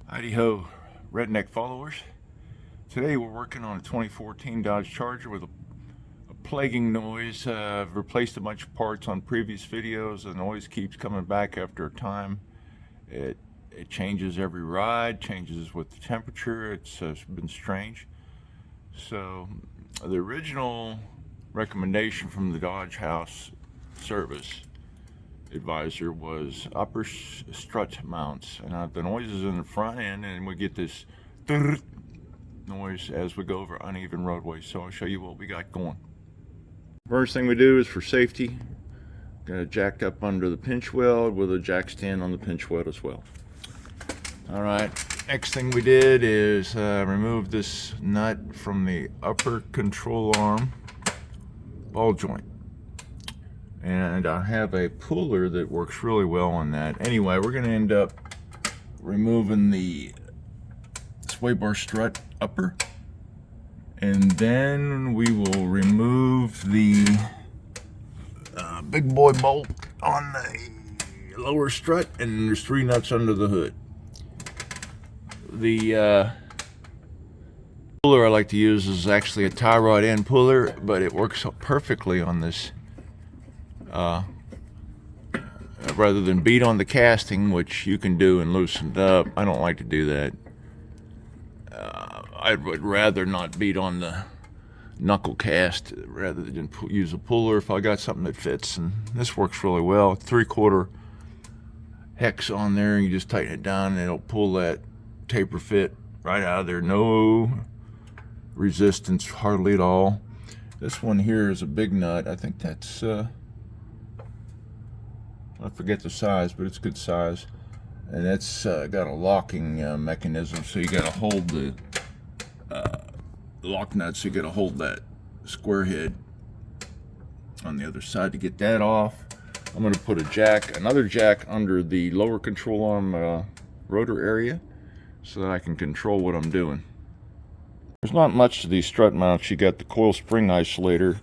Howdy ho, redneck followers. Today we're working on a 2014 Dodge Charger with a plaguing noise. I've replaced a bunch of parts on previous videos. The noise keeps coming back after a time. It changes every ride, changes with the temperature. It's been strange. So the original recommendation from the Dodge House service advisor was upper strut mounts, and the noise is in the front end, and we get this noise as we go over uneven roadways. So I'll show you what we got going. First thing we do is for safety, got it jacked up under the pinch weld with a jack stand on the pinch weld as well. All right, next thing we did is remove this nut from the upper control arm ball joint. And I have a puller that works really well on that. Anyway, we're going to end up removing the sway bar strut upper, and then we will remove the big boy bolt on the lower strut, and there's 3 nuts under the hood. The puller I like to use is actually a tie rod end puller, but it works perfectly on this. Rather than beat on the casting, which you can do and loosen it up, I don't like to do that. I would rather not beat on the knuckle cast rather than use a puller if I got something that fits, and this works really well. 3/4 hex on there, and you just tighten it down and it'll pull that taper fit right out of there. No resistance hardly at all. This one here is a big nut. I think that's I forget the size, but it's good size, and it's got a locking mechanism, so you got to hold the lock nut, so you got to hold that square head on the other side to get that off. I'm going to put another jack under the lower control arm rotor area so that I can control what I'm doing. There's not much to these strut mounts. You got the coil spring isolator,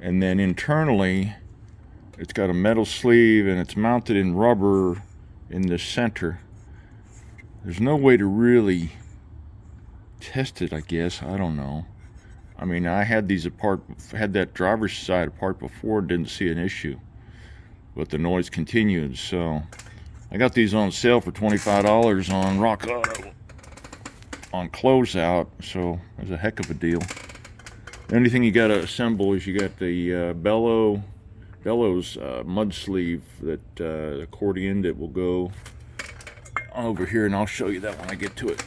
and then internally it's got a metal sleeve, and it's mounted in rubber in the center. There's no way to really test it, I guess. I don't know. I mean, I had these apart, had that driver's side apart before, didn't see an issue, but the noise continued. So I got these on sale for $25 on Rock Auto on closeout, so it's a heck of a deal. The only thing you got to assemble is you got the bellows mud sleeve, that accordion that will go over here, and I'll show you that when I get to it.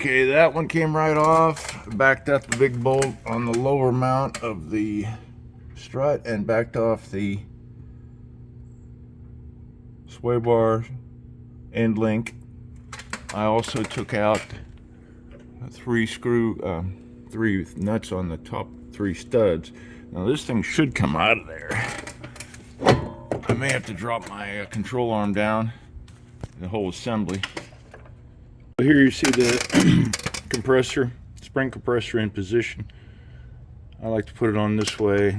Okay, that one came right off. Backed up the big bolt on the lower mount of the strut and backed off the sway bar end link. I also took out 3 nuts on the top 3 studs. Now this thing should come out of there. I may have to drop my control arm down, the whole assembly. Here you see the compressor, spring compressor in position. I like to put it on this way.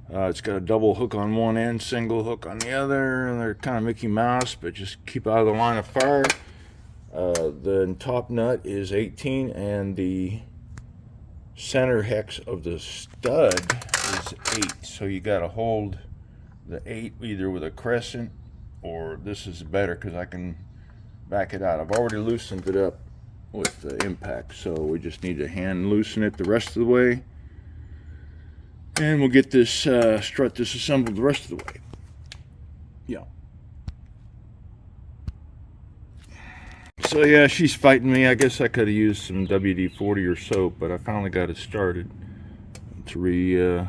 It's got a double hook on one end, single hook on the other, and they're kind of Mickey Mouse, but just keep out of the line of fire. The top nut is 18, and the center hex of the stud is 8, so you got to hold the 8 either with a crescent, or this is better because I can back it out. I've already loosened it up with the impact, so we just need to hand loosen it the rest of the way, and we'll get this strut disassembled the rest of the way. Yeah. So yeah, she's fighting me. I guess I could have used some WD-40 or soap, but I finally got it started to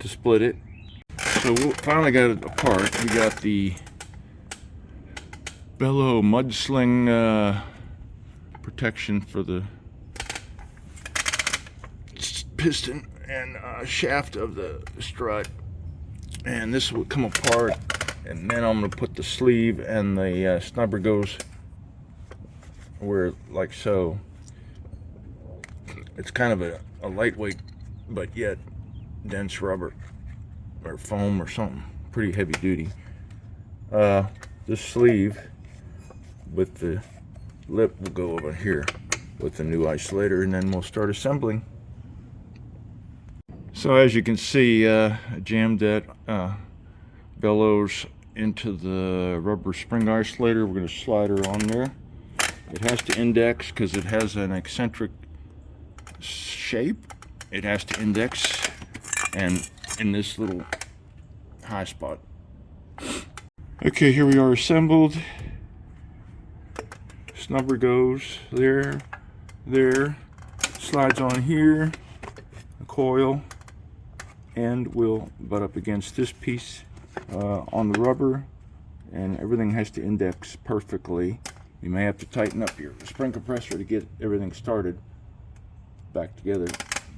split it. So we finally got it apart. We got the bellow mudsling protection for the piston and shaft of the strut, and this will come apart, and then I'm going to put the sleeve, and the snubber goes where, like so. It's kind of a lightweight but yet dense rubber or foam or something, pretty heavy duty. This sleeve with the lip will go over here with the new isolator, and then we'll start assembling. So as you can see, I jammed that bellows into the rubber spring isolator. We're going to slide her on there. It has to index because it has an eccentric shape. It has to index and in this little high spot. Okay, here we are assembled. Snubber goes there, there, slides on here, a coil, and will butt up against this piece on the rubber, and everything has to index perfectly. You may have to tighten up your spring compressor to get everything started back together.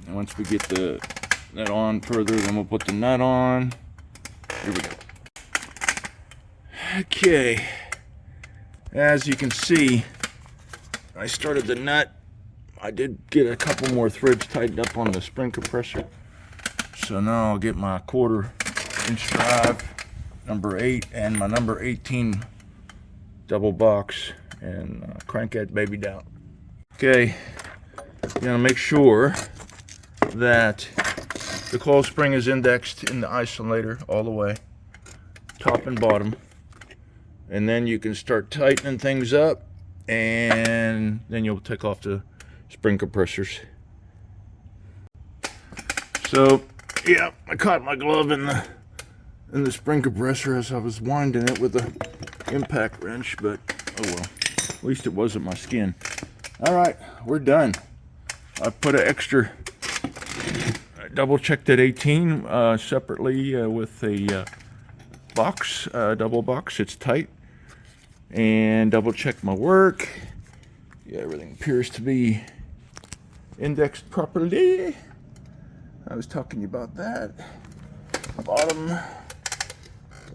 And once we get that on further, then we'll put the nut on. Here we go. Okay, as you can see, I started the nut. I did get a couple more threads tightened up on the spring compressor. So now I'll get my 1/4-inch drive, number 8, and my number 18 double box, and crank that baby down. Okay, you gotta make sure that the coil spring is indexed in the isolator all the way, top and bottom. And then you can start tightening things up, and then you'll take off the spring compressors. So, yeah, I caught my glove in the spring compressor as I was winding it with the impact wrench, but oh well, at least it wasn't my skin. All right, we're done. I put an extra, double checked that 18 separately with a box, double box. It's tight. And double check my work. Yeah, everything appears to be indexed properly. I was talking to you about that. Bottom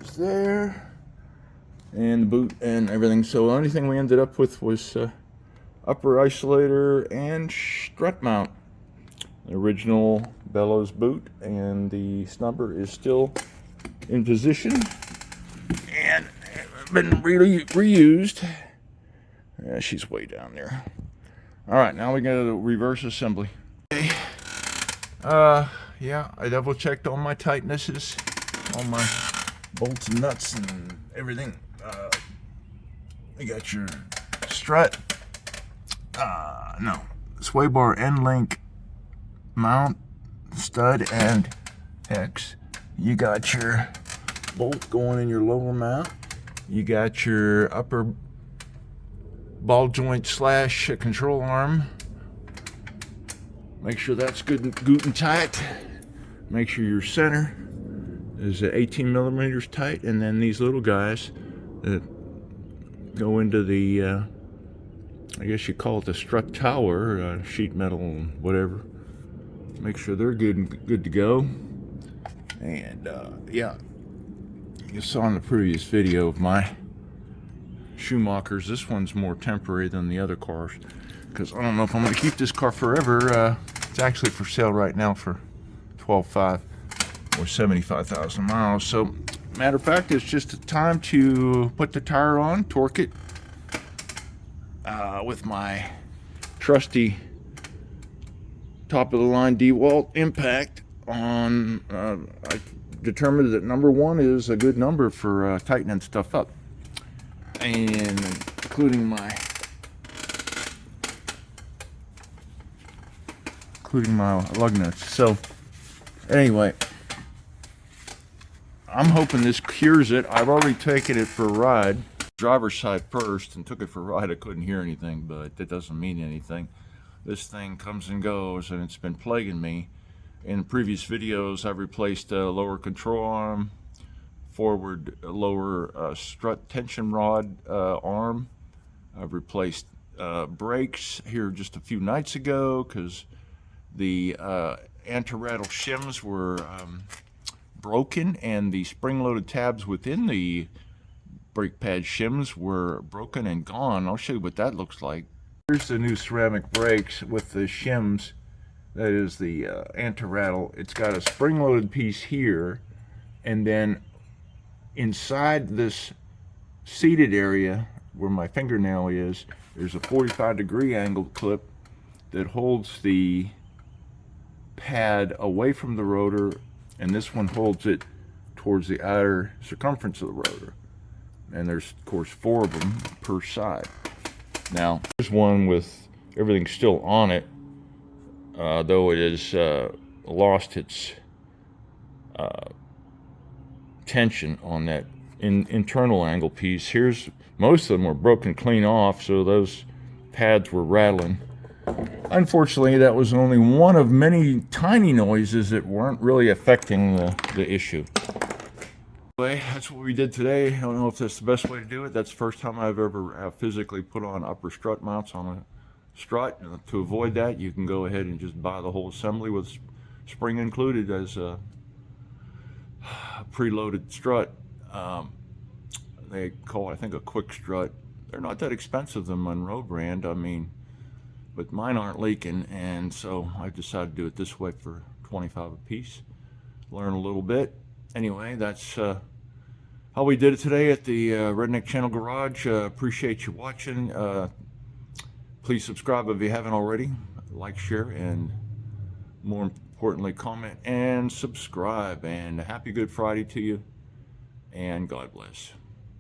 is there, and the boot and everything. So the only thing we ended up with was upper isolator and strut mount. The original bellows boot, and the snubber is still in position and been really reused. Yeah, she's way down there. All right, now we got a reverse assembly. Okay. Yeah, I double checked all my tightnesses, all my bolts and nuts and everything. You got your strut, no, sway bar end link mount, stud and hex. You got your bolt going in your lower mount. You got your upper ball joint slash control arm. Make sure that's good and tight. Make sure your center is 18 millimeters tight, and then these little guys that go into the I guess you call it the strut tower, sheet metal and whatever. Make sure they're good to go. And yeah, you saw in the previous video of my Schumachers, this one's more temporary than the other cars, because I don't know if I'm going to keep this car forever. It's actually for sale right now for $12,500 or 75,000 miles. So matter of fact, it's just a time to put the tire on, torque it with my trusty top of the line DeWalt impact on. I determined that number 1 is a good number for tightening stuff up, and including my lug nuts. So anyway, I'm hoping this cures it. I've already taken it for a ride, driver's side first, and took it for a ride. I couldn't hear anything, but that doesn't mean anything. This thing comes and goes, and it's been plaguing me. In previous videos, I've replaced a lower control arm, forward lower strut tension rod arm. I've replaced brakes here just a few nights ago because the anti-rattle shims were broken, and the spring-loaded tabs within the brake pad shims were broken and gone. I'll show you what that looks like. Here's the new ceramic brakes with the shims. That is the anti-rattle. It's got a spring-loaded piece here, and then inside this seated area, where my fingernail is, there's a 45-degree angled clip that holds the pad away from the rotor, and this one holds it towards the outer circumference of the rotor. And there's, of course, 4 of them per side. Now, here's one with everything still on it, though it has lost its tension on that internal angle piece. Here's, most of them were broken clean off, so those pads were rattling. Unfortunately, that was only one of many tiny noises that weren't really affecting the issue. Anyway, that's what we did today. I don't know if that's the best way to do it. That's the first time I've ever physically put on upper strut mounts on a strut. To avoid that, you can go ahead and just buy the whole assembly with spring included as a preloaded strut. They call it, I think, a quick strut. They're not that expensive, the Monroe brand, I mean, but mine aren't leaking, and so I decided to do it this way for $25 a piece. Learn a little bit. Anyway, that's how we did it today at the Redneck Channel Garage. Appreciate you watching. Please subscribe if you haven't already. Like, share, and more importantly, comment and subscribe. And happy Good Friday to you, and God bless.